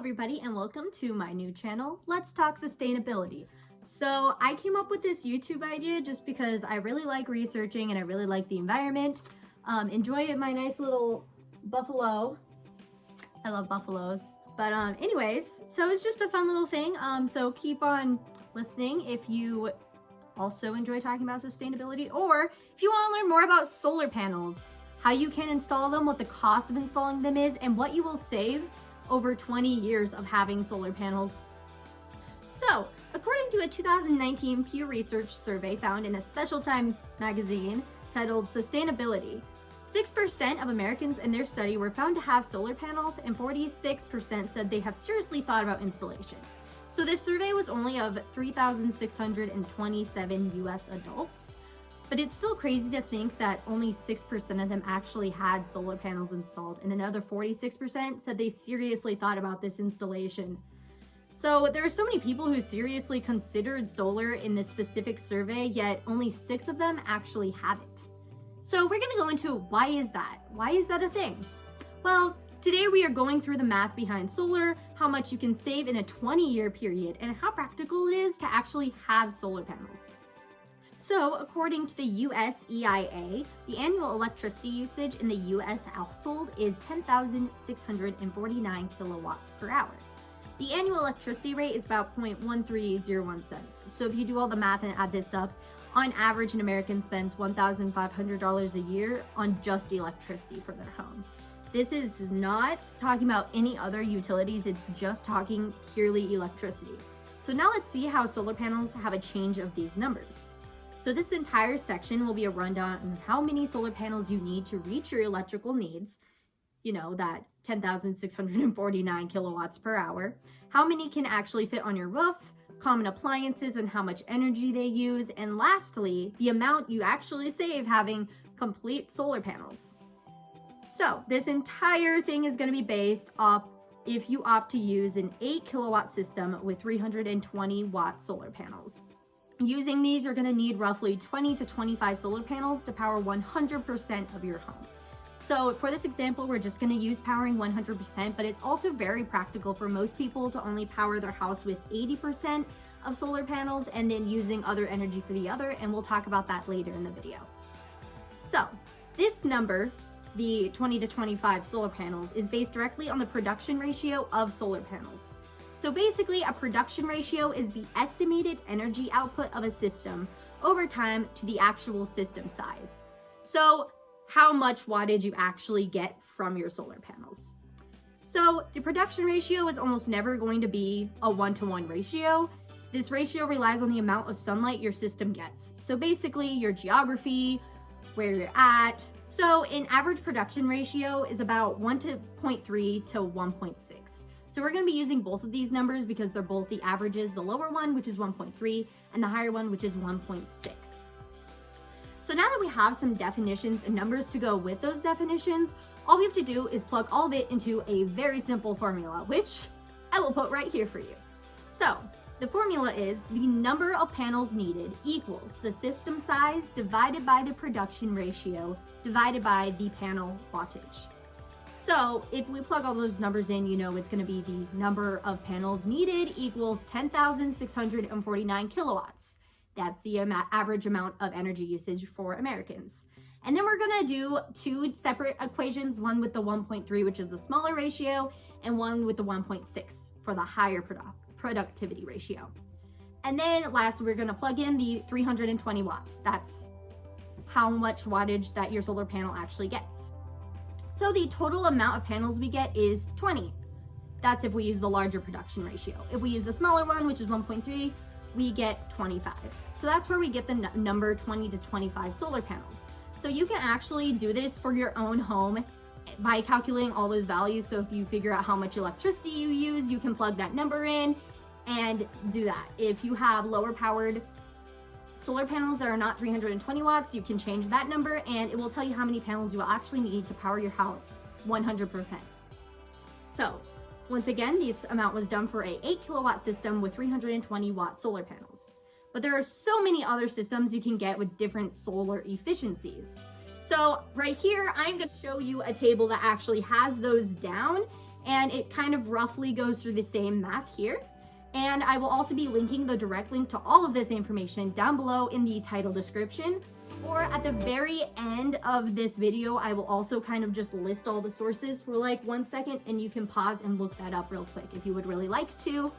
everybody, and welcome to my new channel, Let's Talk Sustainability. So I came up with this YouTube idea just because I really like researching and I really like the environment. Enjoy my nice little buffalo. I love buffaloes. But anyways, so it's just a fun little thing. So keep on listening if you also enjoy talking about sustainability, or if you want to learn more about solar panels, how you can install them, what the cost of installing them is, and what you will save over 20 years of having solar panels. So, according to a 2019 Pew Research survey found in a Special Time magazine titled Sustainability, 6% of Americans in their study were found to have solar panels, and 46% said they have seriously thought about installation. So this survey was only of 3,627 US adults, but it's still crazy to think that only 6% of them actually had solar panels installed, and another 46% said they seriously thought about this installation. So there are so many people who seriously considered solar in this specific survey, yet only 6 of them actually have it. So we're gonna go into why is that? Why is that a thing? Well, today we are going through the math behind solar, how much you can save in a 20-year period, and how practical it is to actually have solar panels. So, according to the US EIA, the annual electricity usage in the US household is 10,649 kilowatts per hour. The annual electricity rate is about 0.1301 cents. So if you do all the math and add this up, on average, an American spends $1,500 a year on just electricity for their home. This is not talking about any other utilities, it's just talking purely electricity. So now let's see how solar panels have a change of these numbers. So this entire section will be a rundown on how many solar panels you need to reach your electrical needs, you know, that 10,649 kilowatts per hour, how many can actually fit on your roof, common appliances and how much energy they use, and lastly, the amount you actually save having complete solar panels. So this entire thing is going to be based off if you opt to use an 8 kilowatt system with 320 watt solar panels. Using these, you're going to need roughly 20 to 25 solar panels to power 100% of your home. So for this example, we're just going to use powering 100%, but it's also very practical for most people to only power their house with 80% of solar panels and then using other energy for the other, and we'll talk about that later in the video. So this number, the 20 to 25 solar panels, is based directly on the production ratio of solar panels. So basically, a production ratio is the estimated energy output of a system over time to the actual system size. So how much wattage you actually get from your solar panels. So the production ratio is almost never going to be a 1-to-1 ratio. This ratio relies on the amount of sunlight your system gets. So basically your geography, where you're at. So an average production ratio is about 1.3 to 1.6. So we're going to be using both of these numbers because they're both the averages, the lower one, which is 1.3, and the higher one, which is 1.6. So now that we have some definitions and numbers to go with those definitions, all we have to do is plug all of it into a very simple formula, which I will put right here for you. So the formula is the number of panels needed equals the system size divided by the production ratio divided by the panel wattage. So if we plug all those numbers in, you know it's going to be the number of panels needed equals 10,649 kilowatts. That's the average amount of energy usage for Americans. And then we're going to do 2 separate equations, one with the 1.3, which is the smaller ratio, and one with the 1.6 for the higher productivity ratio. And then last, we're going to plug in the 320 watts. That's how much wattage that your solar panel actually gets. So the total amount of panels we get is 20. That's if we use the larger production ratio. If we use the smaller one, which is 1.3, we get 25. So that's where we get the number 20 to 25 solar panels. So you can actually do this for your own home by calculating all those values. So if you figure out how much electricity you use, you can plug that number in and do that. If you have lower powered solar panels that are not 320 watts, you can change that number and it will tell you how many panels you will actually need to power your house 100%. So once again, this amount was done for a 8 kilowatt system with 320 watt solar panels. But there are so many other systems you can get with different solar efficiencies. So right here, I'm going to show you a table that actually has those down and it kind of roughly goes through the same math here. And I will also be linking the direct link to all of this information down below in the title description, or at the very end of this video, I will also kind of just list all the sources for like 1 second, and you can pause and look that up real quick if you would really like to.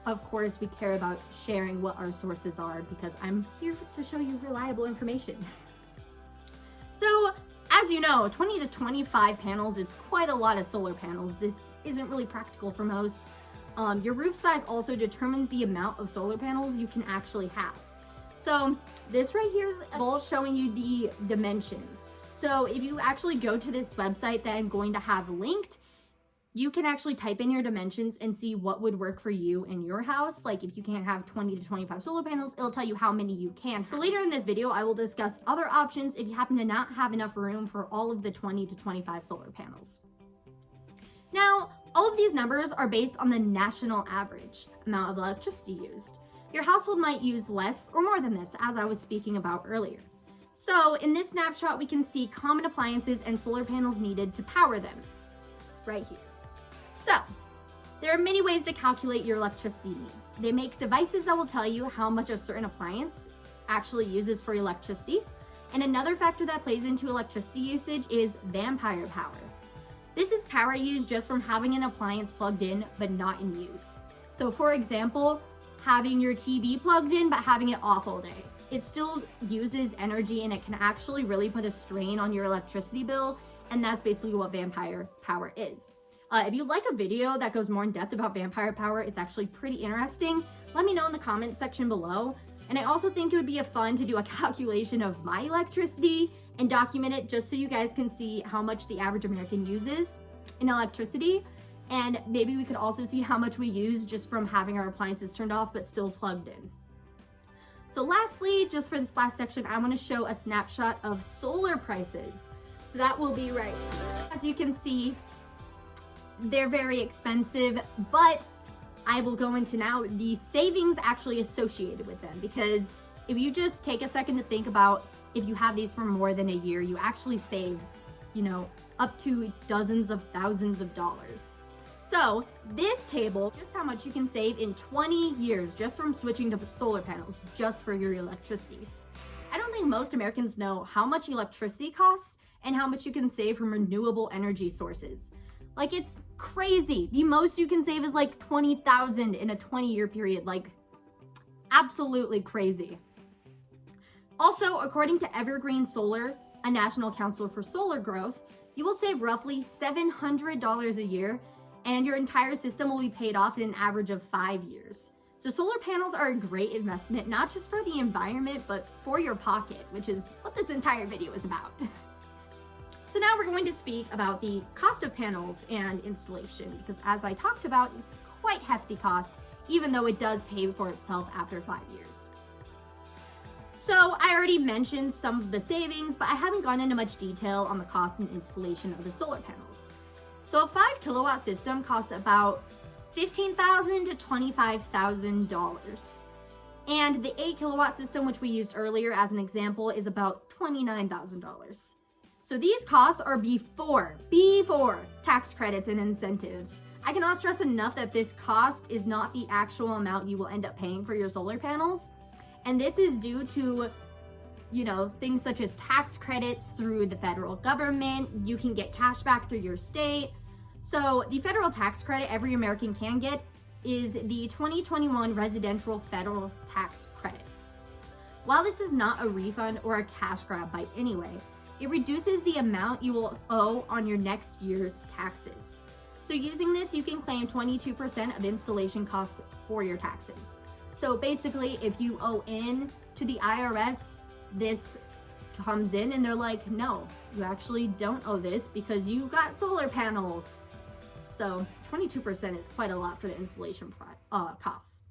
Of course, we care about sharing what our sources are because I'm here to show you reliable information. So, as you know, 20 to 25 panels is quite a lot of solar panels. This isn't really practical for most. Your roof size also determines the amount of solar panels you can actually have. So this right here is a bowl showing you the dimensions. So if you actually go to this website that I'm going to have linked, you can actually type in your dimensions and see what would work for you in your house. Like if you can't have 20 to 25 solar panels, it'll tell you how many you can. So later in this video, I will discuss other options if you happen to not have enough room for all of the 20 to 25 solar panels. Now, all of these numbers are based on the national average amount of electricity used. Your household might use less or more than this, as I was speaking about earlier. So in this snapshot, we can see common appliances and solar panels needed to power them, right here. So there are many ways to calculate your electricity needs. They make devices that will tell you how much a certain appliance actually uses for electricity. And another factor that plays into electricity usage is vampire power. This is power used just from having an appliance plugged in, but not in use. So for example, having your TV plugged in, but having it off all day. It still uses energy and it can actually really put a strain on your electricity bill. And that's basically what vampire power is. If you'd like a video that goes more in depth about vampire power, it's actually pretty interesting. Let me know in the comments section below. And I also think it would be fun to do a calculation of my electricity and document it just so you guys can see how much the average American uses in electricity. And maybe we could also see how much we use just from having our appliances turned off but still plugged in. So lastly, just for this last section, I want to show a snapshot of solar prices. So that will be right here. As you can see, they're very expensive, but I will go into now the savings actually associated with them, because if you just take a second to think about if you have these for more than a year, you actually save, up to dozens of thousands of dollars. So this table, just how much you can save in 20 years just from switching to solar panels, just for your electricity. I don't think most Americans know how much electricity costs and how much you can save from renewable energy sources. Like, it's crazy. The most you can save is like $20,000 in a 20-year period. Like, absolutely crazy. Also, according to Evergreen Solar, a National Council for Solar Growth, you will save roughly $700 a year, and your entire system will be paid off in an average of 5 years. So solar panels are a great investment, not just for the environment, but for your pocket, which is what this entire video is about. So now we're going to speak about the cost of panels and installation, because as I talked about, it's quite hefty cost, even though it does pay for itself after 5 years. So I already mentioned some of the savings, but I haven't gone into much detail on the cost and installation of the solar panels. So a 5 kilowatt system costs about $15,000 to $25,000. And the 8 kilowatt system, which we used earlier as an example, is about $29,000. So these costs are before tax credits and incentives. I cannot stress enough that this cost is not the actual amount you will end up paying for your solar panels. And this is due to, things such as tax credits through the federal government. You can get cash back through your state. So the federal tax credit every American can get is the 2021 Residential Federal Tax Credit. While this is not a refund or a cash grab by any way, it reduces the amount you will owe on your next year's taxes. So using this, you can claim 22% of installation costs for your taxes. So basically, if you owe in to the IRS, this comes in and they're like, no, you actually don't owe this because you got solar panels. So 22% is quite a lot for the installation costs.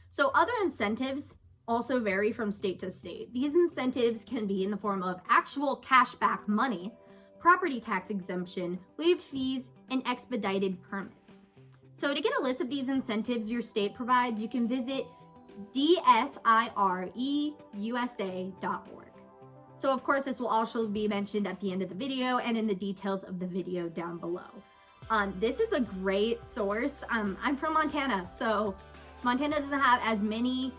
So other incentives also vary from state to state. These incentives can be in the form of actual cashback money, property tax exemption, waived fees, and expedited permits. So to get a list of these incentives your state provides, you can visit dsireusa.org. So of course, this will also be mentioned at the end of the video and in the details of the video down below. This is a great source. I'm from Montana, so Montana doesn't have as many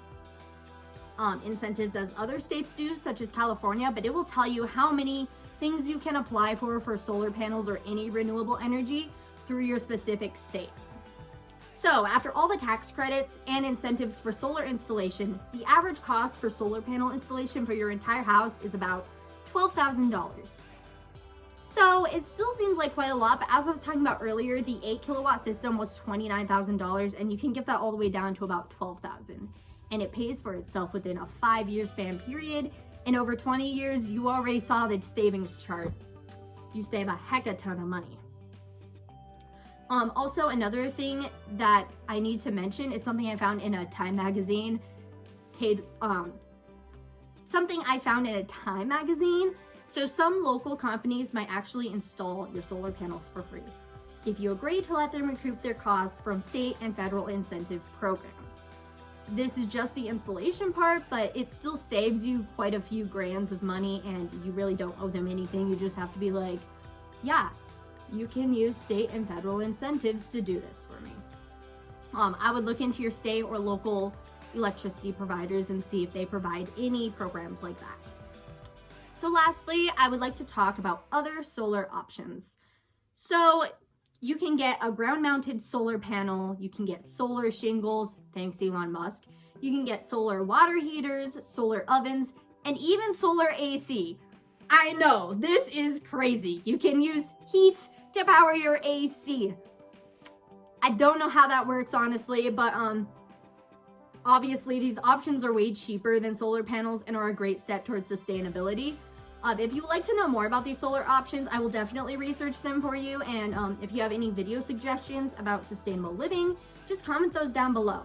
incentives as other states do, such as California, but it will tell you how many things you can apply for solar panels or any renewable energy through your specific state. So after all the tax credits and incentives for solar installation, the average cost for solar panel installation for your entire house is about $12,000. So it still seems like quite a lot, but as I was talking about earlier, the 8 kilowatt system was $29,000, and you can get that all the way down to about $12,000. And it pays for itself within a 5-year span period. And over 20 years, you already saw the savings chart. You save a heck of a ton of money. Also, another thing that I need to mention is something I found in a Time magazine. So some local companies might actually install your solar panels for free if you agree to let them recoup their costs from state and federal incentive programs. This is just the installation part, but it still saves you quite a few grands of money, and you really don't owe them anything. You just have to be like, yeah, you can use state and federal incentives to do this for me. I would look into your state or local electricity providers and see if they provide any programs like that. So lastly, I would like to talk about other solar options. So you can get a ground-mounted solar panel, you can get solar shingles, thanks Elon Musk, you can get solar water heaters, solar ovens, and even solar AC. I know, this is crazy. You can use heat to power your AC. I don't know how that works, honestly, but obviously these options are way cheaper than solar panels and are a great step towards sustainability. If you would like to know more about these solar options, I will definitely research them for you, and if you have any video suggestions about sustainable living, just comment those down below.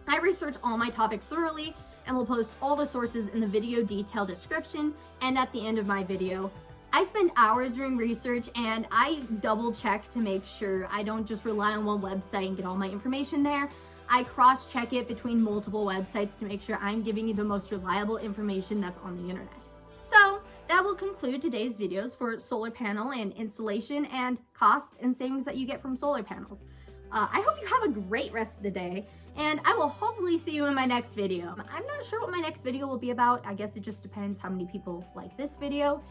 I research all my topics thoroughly and will post all the sources in the video detail description and at the end of my video. I spend hours doing research, and I double check to make sure I don't just rely on one website and get all my information there. I cross-check it between multiple websites to make sure I'm giving you the most reliable information that's on the internet. So that will conclude today's videos for solar panel and installation and costs and savings that you get from solar panels. I hope you have a great rest of the day, and I will hopefully see you in my next video. I'm not sure what my next video will be about. I guess it just depends how many people like this video.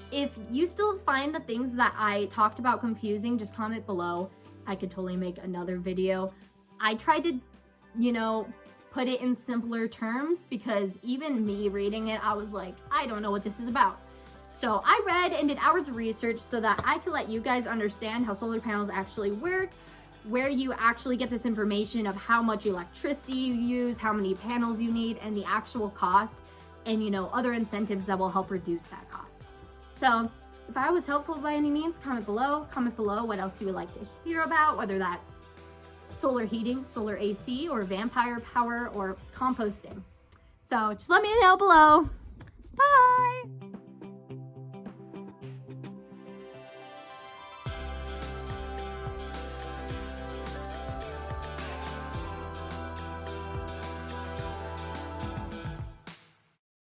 If you still find the things that I talked about confusing, just comment below. I could totally make another video. I tried to, put it in simpler terms, because even me reading it, I was like, I don't know what this is about. So I read and did hours of research so that I could let you guys understand how solar panels actually work, where you actually get this information of how much electricity you use, how many panels you need, and the actual cost, and other incentives that will help reduce that cost. So if I was helpful by any means, comment below what else you would like to hear about, whether that's solar heating, solar AC, or vampire power, or composting. So just let me know below. Bye!